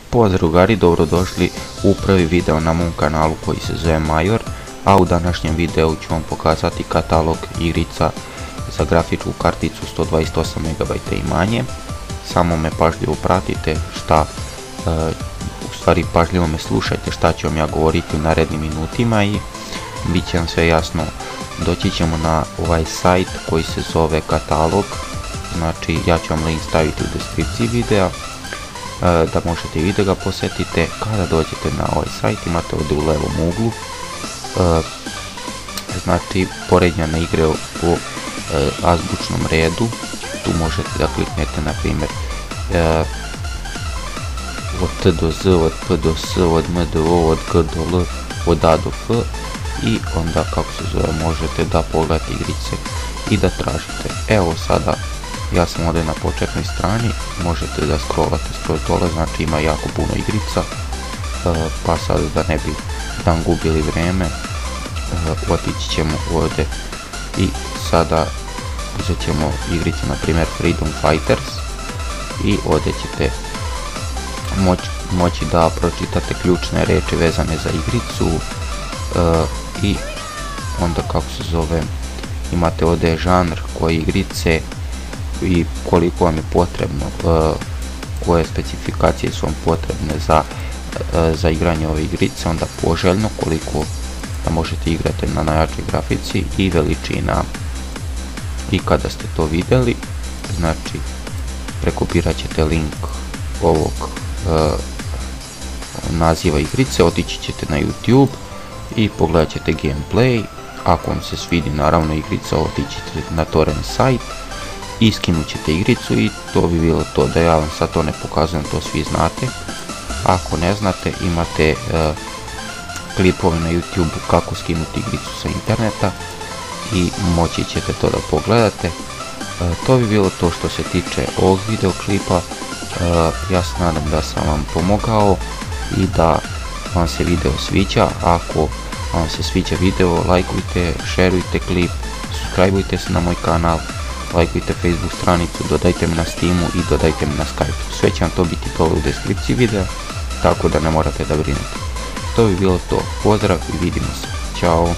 Pozdrav drugari, dobrodošli u prvi video na mom kanalu koji se zove Major, a u današnjem videu ću vam pokazati katalog igrica za grafičku karticu 128 MB i manje. Samo me pažljivo pratite u stvari pažljivo me slušajte šta ću vam ja govoriti u narednim minutima i bit će vam sve jasno. Doći ćemo na ovaj sajt koji se zove katalog, znači ja ću vam link staviti u deskripciji videa da možete i da ga posjetite. Kada dođete na ovaj sajt imate ovdje u levom uglu znači poređane igre po azbučnom redu. Tu možete da kliknete na primjer od T do Z, od P do S, od M do O, od G do L, od A do F i onda kako se zove možete da pogledate igrice i da tražite. Evo sada ja sam ovdje na početnoj strani, možete da scrollate skroz dole, znači ima jako puno igrica, pa sad da ne bi dan gubili vrijeme, otići ćemo ovdje i sada uzet ćemo igricu na primjer Freedom Fighters i ovdje ćete moći da pročitate ključne riječi vezane za igricu i onda kako se zove imate ovdje žanr koje igrice i koliko vam je potrebno, koje specifikacije su vam potrebne za igranje ove igrice, onda poželjno koliko da možete igrati na najjačoj grafici i veličina. I kada ste to vidjeli, znači prekopirat ćete link ovog naziva igrice, otići ćete na YouTube i pogledat ćete gameplay. Ako vam se svidi naravno igrica, otići ćete na torrent sajt i skinut ćete igricu i to bi bilo to. Da ja vam sad to ne pokazujem, to svi znate. Ako ne znate, imate klipove na YouTube kako skinuti igricu sa interneta i moći ćete to da pogledate. To bi bilo to što se tiče ovog videoklipa. Ja se nadam da sam vam pomogao i da vam se video sviđa. Ako vam se sviđa video, lajkujte, šerujte klip, subscribeujte se na moj kanal, lajkujte Facebook stranicu, dodajte me na Steamu i dodajte me na Skype. Sve će vam to biti dole u deskripciji videa, tako da ne morate da brinete. To bi bilo to. Pozdrav i vidimo se. Ćao.